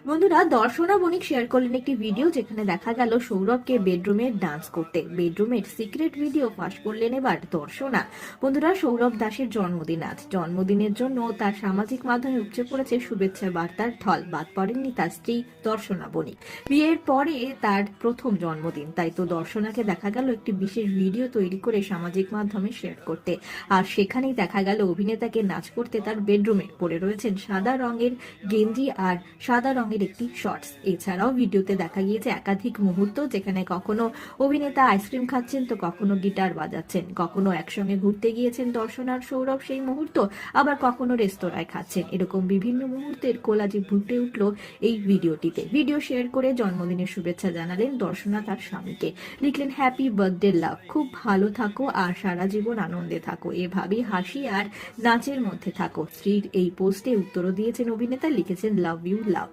বন্ধুরা, দর্শনা বণিক শেয়ার করলেন একটি ভিডিও যেখানে দেখা গেল সৌরভকে বেডরুমে ডান্স করতে। বেডরুমের সিক্রেট ভিডিও ফাঁস করলেন এবার দর্শনা। বন্ধুরা, সৌরভ দাসের জন্মদিন আজ। জন্মদিনের জন্য তার সামাজিক মাধ্যমে উপচে পড়েছে শুভেচ্ছা বার্তার ঢল। বাদ পড়েননি তার স্ত্রী দর্শনা বণিক। বিয়ের পরে তার প্রথম জন্মদিন, তাই তো দর্শনাকে দেখা গেল একটি বিশেষ ভিডিও তৈরি করে সামাজিক মাধ্যমে শেয়ার করতে। আর সেখানেই দেখা গেল অভিনেতাকে নাচ করতে তার বেডরুমে। পড়ে রয়েছেন সাদা রঙের গেঞ্জি আর সাদা রঙের একটি শর্টস। এছাড়াও ভিডিওতে দেখা গিয়েছে একাধিক মুহূর্ত, যেখানে কখনো অভিনেতা আইসক্রিম খাচ্ছেন, তো কখনো গিটার বাজাচ্ছেন, কখনো একসঙ্গে ঘুরতে গিয়েছেন দর্শন আর সৌরভ সেই মুহূর্ত, আবার কখনো রেস্তোরাঁয় খাচ্ছেন। এরকম বিভিন্ন মুহূর্তের কোলাজে ফুটে উঠলো এই ভিডিওটিতে। ভিডিও শেয়ার করে জন্মদিনের শুভেচ্ছা জানালেন দর্শনা তার স্বামীকে। লিখলেন, হ্যাপি বার্থডে লাভ, খুব ভালো থাকো আর সারা জীবন আনন্দে থাকো, এভাবেই হাসি আর নাচের মধ্যে থাকো। স্ত্রীর এই পোস্টে উত্তরও দিয়েছেন অভিনেতা, লিখেছেন লাভ ইউ লাভ।